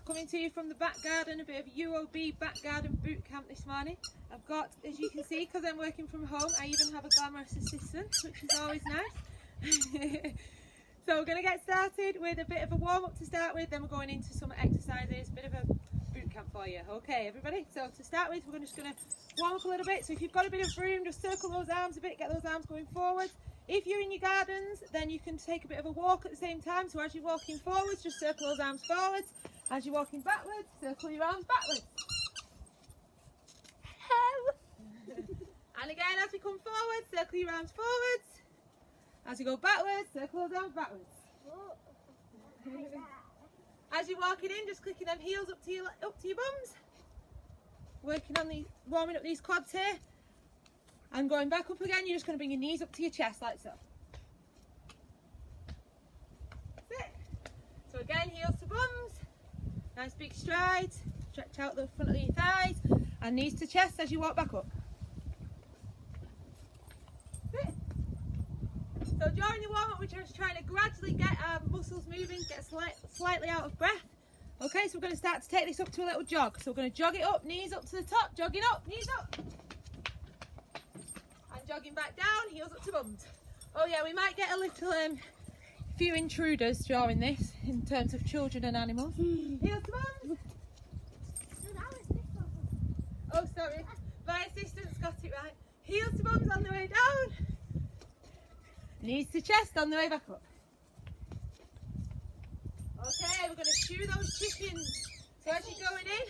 Coming to you from the back garden, a bit of UoB back garden boot camp this morning. I've got, as you can see, because I'm working from home, I even have a glamorous assistant, which is always nice. So we're going to get started with a bit of a warm up to start with, then we're going into some exercises, a bit of a boot camp for you. Okay, everybody, so to start with, we're just going to warm up a little bit. So if you've got a bit of room, just circle those arms a bit, get those arms going forward. If you're in your gardens, then you can take a bit of a walk at the same time. So as you're walking forwards, just circle those arms forwards. As you're walking backwards, circle your arms backwards. And again, as we come forward, circle your arms forwards. As you go backwards, circle those arms backwards. As you're walking in, just clicking them heels up to your bums. Working on the warming up these quads here. And going back up again, you're just going to bring your knees up to your chest like so. That's it. So again, heels to bums. Nice big strides. Stretch out the front of your thighs. And knees to chest as you walk back up. That's it. So during the warm up, we're just trying to gradually get our muscles moving, get slightly out of breath. Okay, so we're going to start to take this up to a little jog. So we're going to jog it up, knees up to the top, jogging up, knees up. And jogging back down, heels up to bums. Oh yeah, we might get a little few intruders during this, in terms of children and animals. Heels to bums. Oh, sorry, my assistant's got it right. Heels to bums on the way down. Knees to chest on the way back up. Okay, we're going to shoe those chickens. So as you're going in,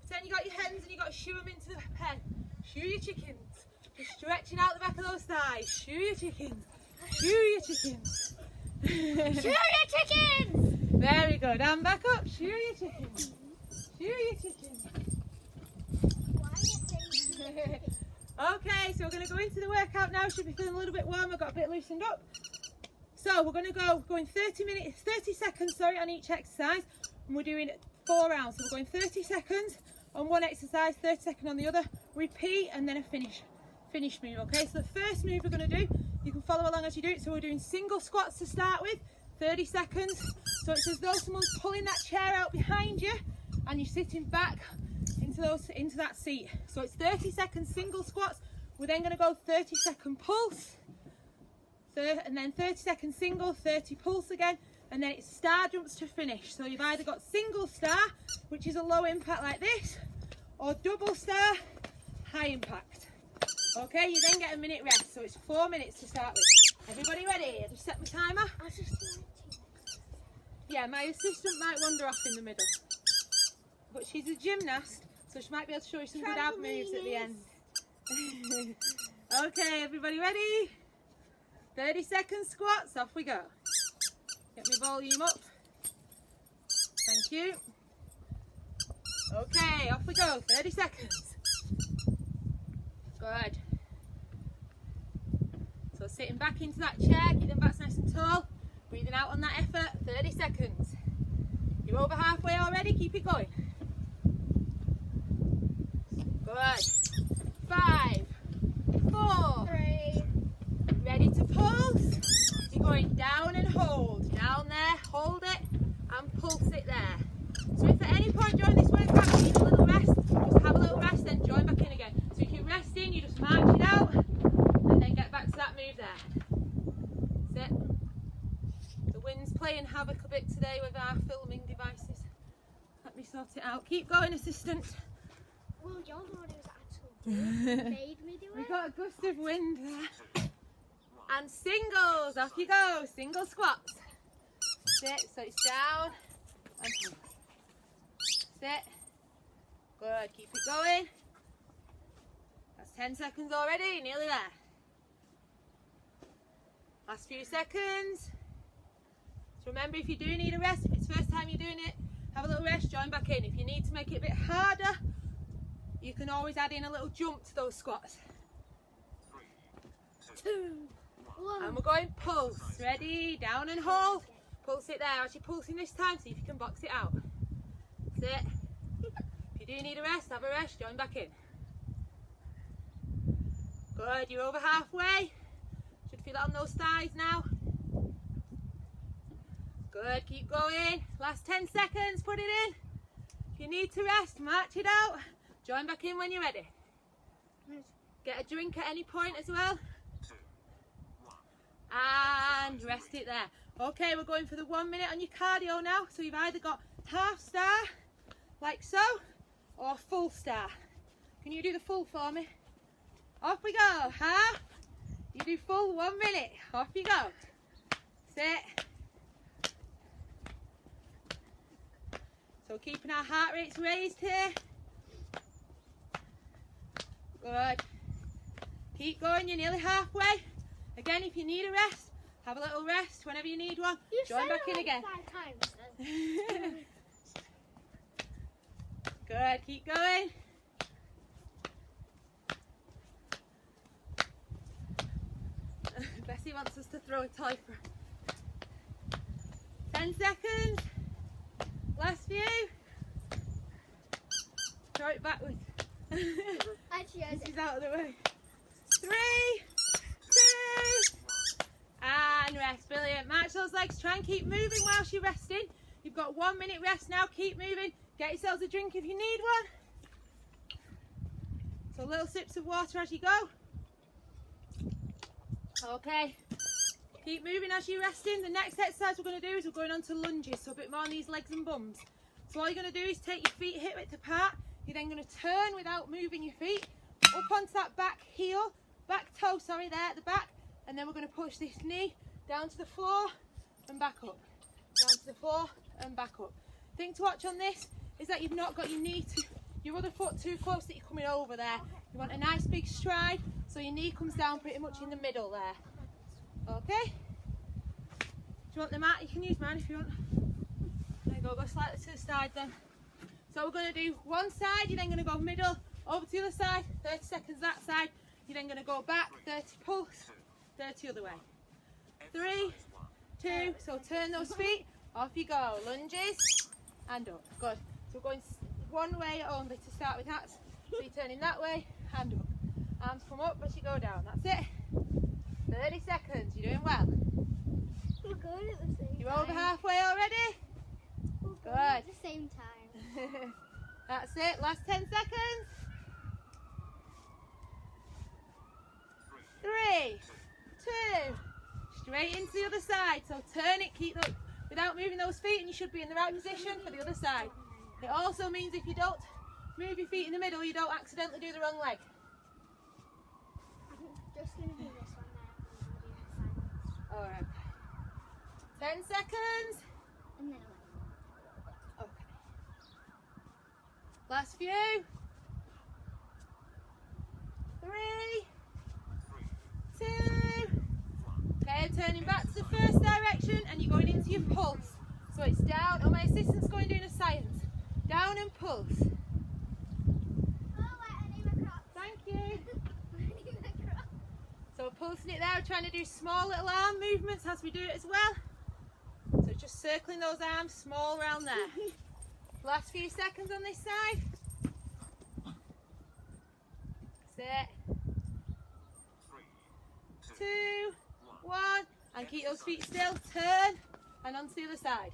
pretend you got your hens and you got to shoe them into the pen. Shoe your chickens. Just stretching out the back of those thighs. Shoe your chickens. Shoe your chickens. Shoe your chickens! Very good. And back up. Shoe your chickens. Shoe your chickens. Okay, so we're going to go into the workout now. Should be feeling a little bit warmer. Got a bit loosened up. So we're going to go 30 seconds on each exercise, and we're doing 4 rounds. So we're going 30 seconds on one exercise, 30 seconds on the other, repeat, and then a finish move. Okay, so the first move we're going to do, you can follow along as you do it. So we're doing single squats to start with, 30 seconds. So it's as though someone's pulling that chair out behind you and you're sitting back into that seat. So it's 30 seconds single squats. We're then going to go 30-second pulse. And then 30 seconds single, 30 pulse again, and then it's star jumps to finish. So you've either got single star, which is a low impact like this, or double star, high impact. Okay, you then get a minute rest, so it's 4 minutes to start with. Everybody ready? I just set my timer. Yeah, my assistant might wander off in the middle, but she's a gymnast, so she might be able to show you some good ab moves at the end. Okay, everybody ready? 30 second squats, off we go. Get my volume up. Thank you. Okay, off we go, 30 seconds. Good. So sitting back into that chair, keep them backs nice and tall. Breathing out on that effort, 30 seconds. You're over halfway already, keep it going. Good. 5, 4, 3. Ready to pulse? You're going down and hold. Down there, hold it, and pulse it there. So if at any point during this workout you need a little rest, just have a little rest, then join back in again. So if you're resting, you just march it out, and then get back to that move there. That's it. The wind's playing havoc a bit today with our filming devices. Let me sort it out. Keep going, assistant. Well, you're the one who's actually made me do it. We've got a gust of wind there. And singles, off you go, single squats. Sit, so it's down and up. Sit. Good, keep it going. That's 10 seconds already, nearly there. Last few seconds. So remember, if you do need a rest, if it's the first time you're doing it, have a little rest, join back in. If you need to make it a bit harder, you can always add in a little jump to those squats. 2, 1. And we're going pulse. Ready? Down and hold. Pulse it there. As you're pulsing this time, see if you can box it out. That's it. If you do need a rest, have a rest. Join back in. Good. You're over halfway. Should feel it on those thighs now. Good. Keep going. Last 10 seconds. Put it in. you need to rest, march it out. Join back in when you're ready. Get a drink at any point as well. And rest it there. Okay, we're going for the 1 minute on your cardio now. So you've either got half star, like so, or full star. Can you do the full for me? Off we go. Half. You do full 1 minute. Off you go. Sit. So keeping our heart rates raised here. Good. Keep going, you're nearly halfway. Again, if you need a rest, have a little rest whenever you need one. Join back in again. 5 times then. Good, keep going. Bessie wants us to throw a toy for her. 10 seconds. Last few. Throw it backwards. Actually, This is out of the way. 3, 2, and rest. Brilliant. March those legs. Try and keep moving whilst you're resting. You've got 1 minute rest now. Keep moving. Get yourselves a drink if you need one. So little sips of water as you go. Okay. Keep moving as you're resting. The next exercise we're going to do is we're going on to lunges. So a bit more on these legs and bums. So all you're going to do is take your feet hip width apart. You're then going to turn without moving your feet up onto that back heel, back toe, sorry, there at the back. And then we're going to push this knee down to the floor and back up. Down to the floor and back up. Thing to watch on this is that you've not got your knee to your other foot too close that you're coming over there. You want a nice big stride so your knee comes down pretty much in the middle there. Okay? Do you want the mat? You can use mine if you want. There you go, go slightly to the side then. So we're going to do one side, you're then going to go middle, over to the other side, 30 seconds that side. You're then going to go back, 30 pulse, 30 other way. 3, 2, so turn those feet, off you go. Lunges, and up. Good. So we're going one way only to start with that. So you're turning that way, hand up. Arms come up as you go down, that's it. 30 seconds, you're doing well. We're going at the same time. You're over halfway already? We're going Good. at the same time. That's it, last 10 seconds. 3, 2, straight into the other side. So turn it, keep those, without moving those feet, and you should be in the right position for the other side. It also means if you don't move your feet in the middle, you don't accidentally do the wrong leg. I'm just going to do this one now. Alright. 10 seconds. And then Okay. Last few. 3, 2. Okay, turning back to the first direction and you're going into your pulse. So it's down. Oh, my assistant's going doing a science. Down and pulse. Oh, wait, I need my crocs. Thank you. I need my crocs. So pulsing it there, trying to do small little arm movements as we do it as well. So just circling those arms small around there. Last few seconds on this side. Sit. 2, 1, and keep those feet still. Turn and onto the other side.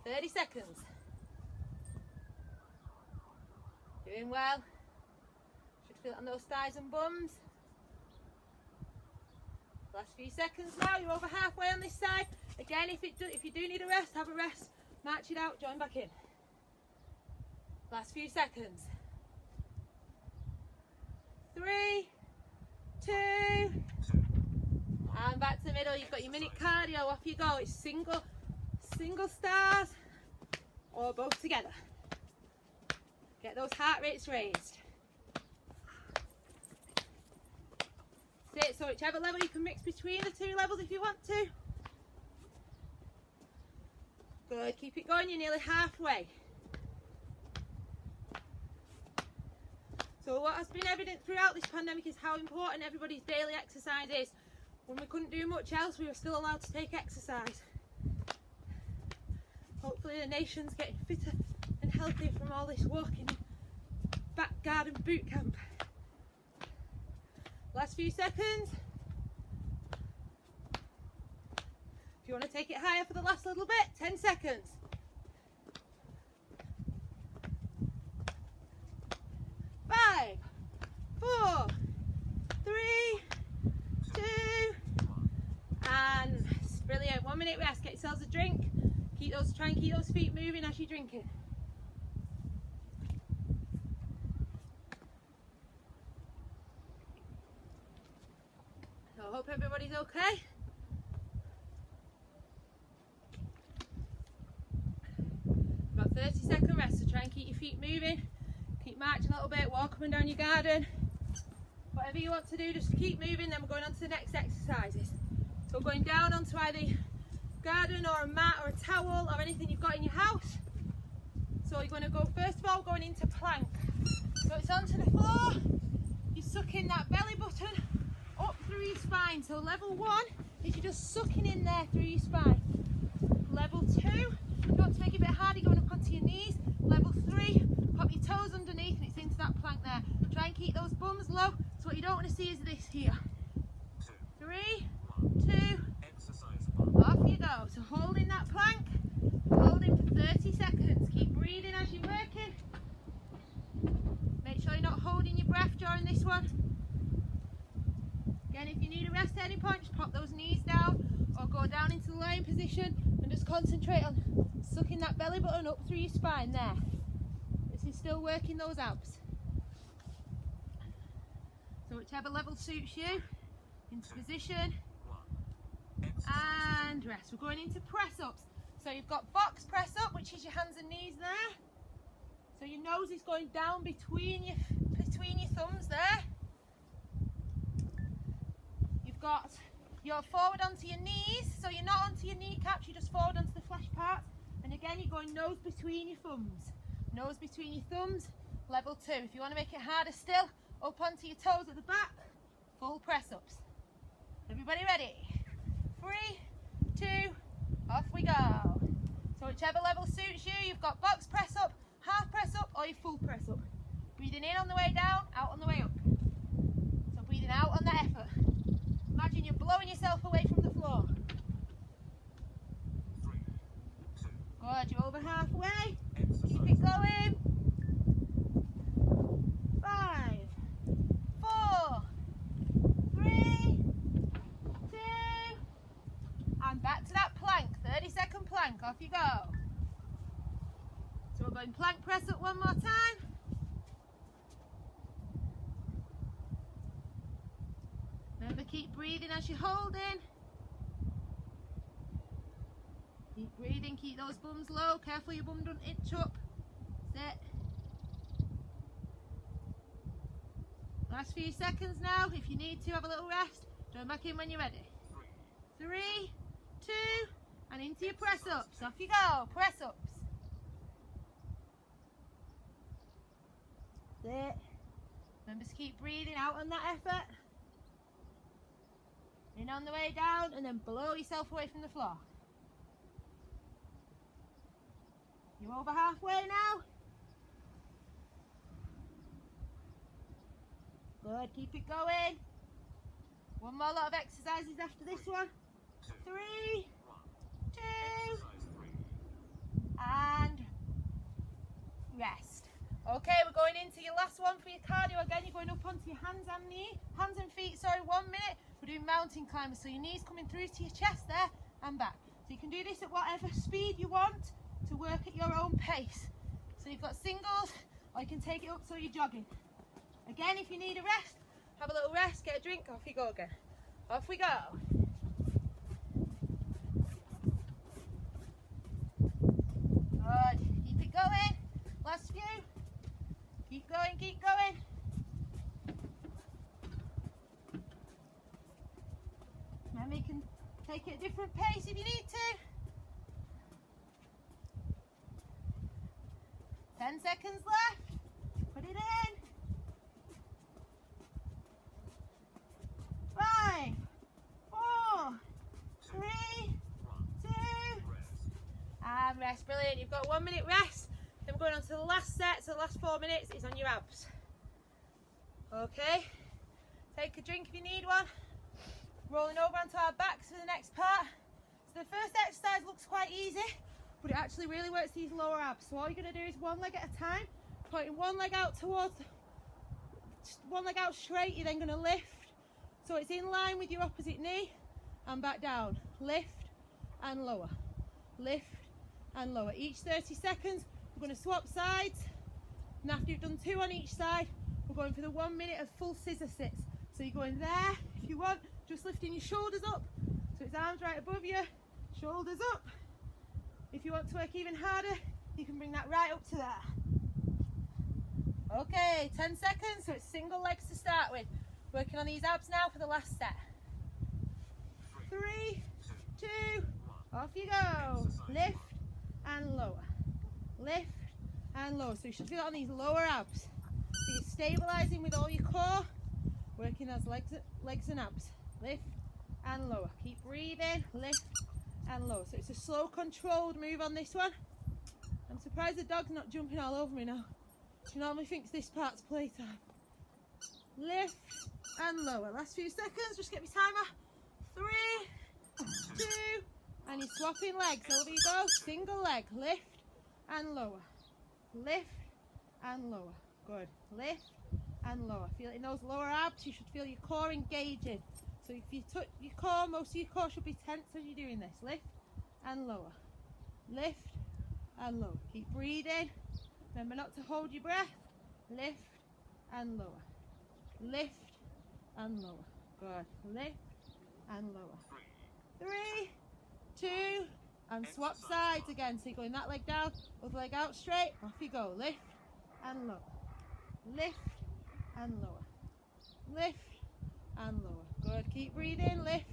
30 seconds. Doing well. Should feel it on those thighs and bums. Last few seconds now. You're over halfway on this side. Again, if you do need a rest, have a rest. March it out. Join back in. Last few seconds. 3, 2, and back to the middle. You've got your minute cardio. Off you go. It's single stars or both together. Get those heart rates raised. Sit, so whichever level you can mix between the two levels if you want to. Good, keep it going, you're nearly halfway. So what has been evident throughout this pandemic is how important everybody's daily exercise is. When we couldn't do much else, we were still allowed to take exercise. Hopefully the nation's getting fitter and healthier from all this walking back garden boot camp. Last few seconds. If you want to take it higher for the last little bit, 10 seconds. try and keep those feet moving as you're drinking. So I hope everybody's okay. Got 30-second rest, so try and keep your feet moving. Keep marching a little bit, walk up and down your garden. Whatever you want to do, just keep moving, then we're going on to the next exercises. So we're going down onto either garden or a mat or a towel or anything you've got in your house. So you're going to go, first of all, going into plank. So it's onto the floor, you're sucking that belly button up through your spine. So level 1 is you're just sucking in there through your spine. Level 2, if you want to make it a bit harder, going up onto your knees. Level 3, pop your toes underneath and it's into that plank there. Try and keep those bums low. So what you don't want to see is this here. 3, 2, off you go. So holding that plank, holding for 30 seconds. Keep breathing as you're working. Make sure you're not holding your breath during this one. Again, if you need a rest at any point, just pop those knees down or go down into the lying position and just concentrate on sucking that belly button up through your spine there. This is still working those abs. So whichever level suits you, into position and rest. We're going into press ups. So you've got box press up, which is your hands and knees there. So your nose is going down between your thumbs there. You've got your forward onto your knees, so you're not onto your kneecaps, you're just forward onto the flesh parts. And again, you're going nose between your thumbs. Nose between your thumbs, level 2. If you want to make it harder still, up onto your toes at the back, full press ups. Everybody ready? 3, 2, off we go. So whichever level suits you, you've got box press up, half press up, or your full press up. Breathing in on the way down, out on the way up. So breathing out on the effort. Imagine you're blowing yourself away from the floor. Good, you're over halfway. Keep it going. 5, 4, 3, 2, and back to that plank. 30-second plank, off you go. So we're going plank press up one more time. Remember, keep breathing as you're holding. Keep breathing, keep those bums low. Careful your bum don't itch up. Sit. Last few seconds now. If you need to have a little rest, join back in when you're ready. 3, 2, and into your press ups. Off you go. Press ups. Sit. Remember to keep breathing out on that effort. In on the way down and then blow yourself away from the floor. You're over halfway now. Good, keep it going. One more lot of exercises after this one. 3, 2, and rest. Okay, we're going into your last one for your cardio. Again, you're going up onto your hands and feet, 1 minute. We're doing mountain climbers, so your knees coming through to your chest there and back. So you can do this at whatever speed you want to work at your own pace. So you've got singles, or you can take it up so you're jogging. Again, if you need a rest, have a little rest, get a drink, off you go again. Off we go. Good, keep it going. Last few. Keep going, keep going. Remember, you can take it at a different pace if you need to. 10 seconds left. Put it in. 5, 4, 3, 2, and rest. Brilliant. You've got 1 minute rest. Then we're going on to the last set. So the last 4 minutes is on your abs. Okay. Take a drink if you need one. Rolling over onto our backs for the next part. So the first exercise looks quite easy, but it actually really works these lower abs. So all you're going to do is one leg at a time, putting one leg out straight. You're then going to lift, so it's in line with your opposite knee, and back down. Lift and lower, lift and lower. Each 30 seconds, we're going to swap sides. And after you've done 2 on each side, we're going for the 1 minute of full scissor sits. So you're going there, if you want, just lifting your shoulders up. So it's arms right above you, shoulders up. If you want to work even harder, you can bring that right up to there. Okay, 10 seconds, so it's single legs to start with. Working on these abs now for the last set. 3, 2, off you go. Lift and lower. Lift and lower. So you should feel it on these lower abs. So you're stabilising with all your core, working as legs and abs. Lift and lower. Keep breathing. Lift and lower. So it's a slow, controlled move on this one. I'm surprised the dog's not jumping all over me now. She normally thinks this part's playtime. Lift and lower. Last few seconds. Just get me timer. 3, 2, and you're swapping legs. Over you go. Single leg. Lift and lower. Lift and lower. Good. Lift and lower. Feel it in those lower abs. You should feel your core engaging. So if you touch your core, most of your core should be tense as you're doing this. Lift and lower. Lift and lower. Keep breathing. Remember not to hold your breath. Lift and lower. Lift and lower. Good. Lift and lower. 3, 2, and swap sides again. So you're going that leg down, other leg out straight. Off you go. Lift and lower. Lift and lower. Lift and lower. Good. Keep breathing. Lift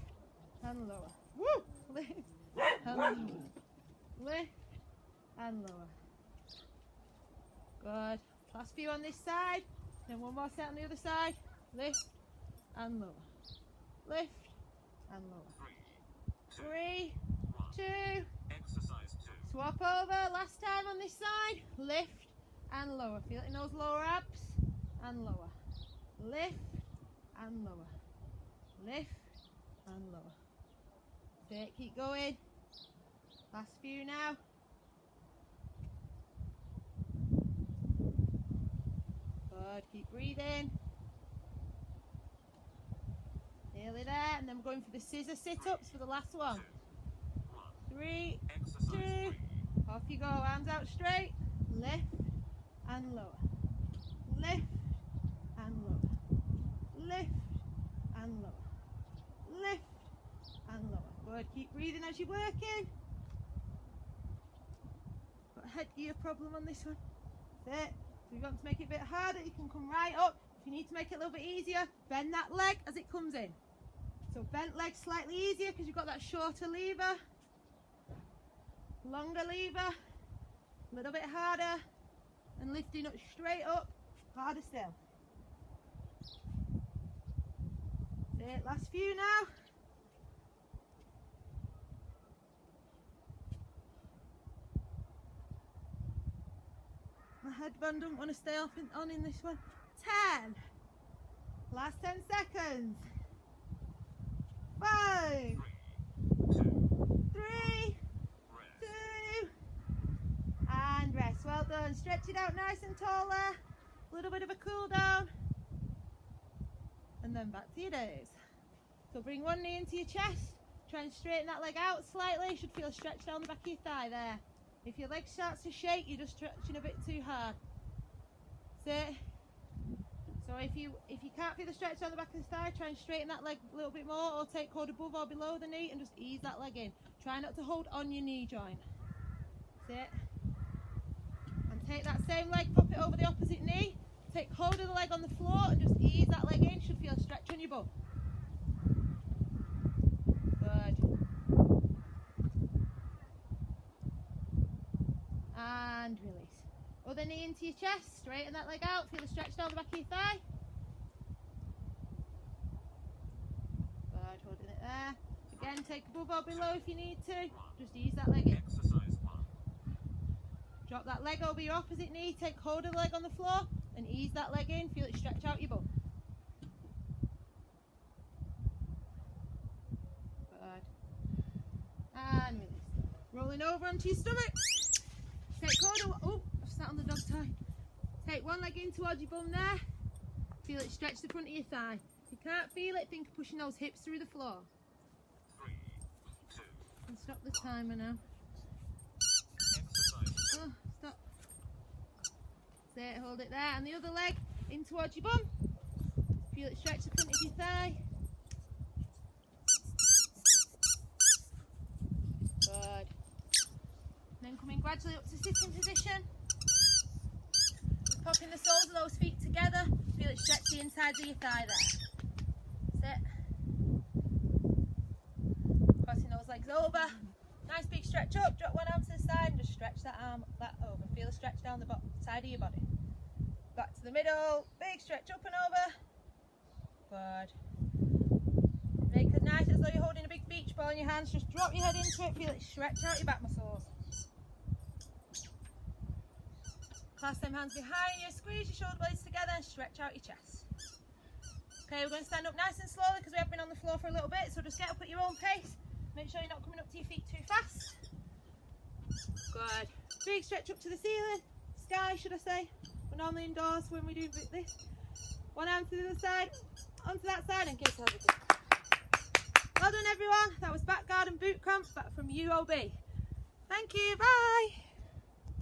and lower. Woo! Lift and lower. Lift and lower. Good. Last few on this side. Then one more set on the other side. Lift and lower. Lift and lower. 3, 2. Exercise 2. Swap over. Last time on this side. Lift and lower. Feel it in those lower abs. And lower. Lift and lower. Lift and lower. That's it. Keep going. Last few now. Good. Keep breathing. Nearly there. And then we're going for the scissor sit-ups for the last one. 3, 2. Off you go. Arms out straight. Lift and lower. Lift and lower. Lift and lower. Lift and lower. Good. Keep breathing as you're working. Got a headgear problem on this one. That's it. So if you want to make it a bit harder, you can come right up. If you need to make it a little bit easier, bend that leg as it comes in. So bent leg slightly easier because you've got that shorter lever. Longer lever. A little bit harder. And lifting up straight up. Harder still. That's it. Last few now. My headband doesn't want to stay off on in this one. 10. Last 10 seconds. 5, 3, 2, and rest. Well done. Stretch it out nice and tall there. A little bit of a cool down. And then back to your days. So bring one knee into your chest. Try and straighten that leg out slightly. You should feel a stretch down the back of your thigh there. If your leg starts to shake, you're just stretching a bit too hard. That's it. So if you can't feel the stretch down the back of the thigh, try and straighten that leg a little bit more, or take hold above or below the knee and just ease that leg in. Try not to hold on your knee joint. That's it. And take that same leg, pop it over the opposite knee. Take hold of the leg on the floor and just ease that leg in. You should feel a stretch on your bum. Good. And release. Other knee into your chest, straighten that leg out, feel the stretch down the back of your thigh. Good, holding it there. Again, take above or below if you need to. Just ease that leg in. Drop that leg over your opposite knee, take hold of the leg on the floor and ease that leg in, feel it stretch out your bum. Good. And release. Rolling over onto your stomach. Take hold of, oh, I've sat on the dog tie. Take one leg in towards your bum there. Feel it stretch the front of your thigh. If you can't feel it, think of pushing those hips through the floor. 3, 2. And stop the timer now. it, hold it there. And the other leg in towards your bum. Feel it stretch the front of your thigh. Good. Then coming gradually up to sitting position. Just popping the soles of those feet together. Feel it stretch the insides of your thigh there. Sit. Crossing those legs over. Nice big stretch up. Drop one arm to the side and just stretch that arm that over. Feel a stretch down the side of your body. Back to the middle. Big stretch up and over. Good. Make it nice as though you're holding a big beach ball in your hands. Just drop your head into it. Feel it stretch out your back muscles. Clasp them hands behind you. Squeeze your shoulder blades together and stretch out your chest. Okay, we're going to stand up nice and slowly because we have been on the floor for a little bit. So just get up at your own pace. Make sure you're not coming up to your feet too fast. Good. Big stretch up to the ceiling. Sky, should I say. We're normally indoors when we do this. One arm to the other side, onto that side, and give yourself a good. Well done, everyone. That was Back Garden Bootcamp from UoB. Thank you. Bye.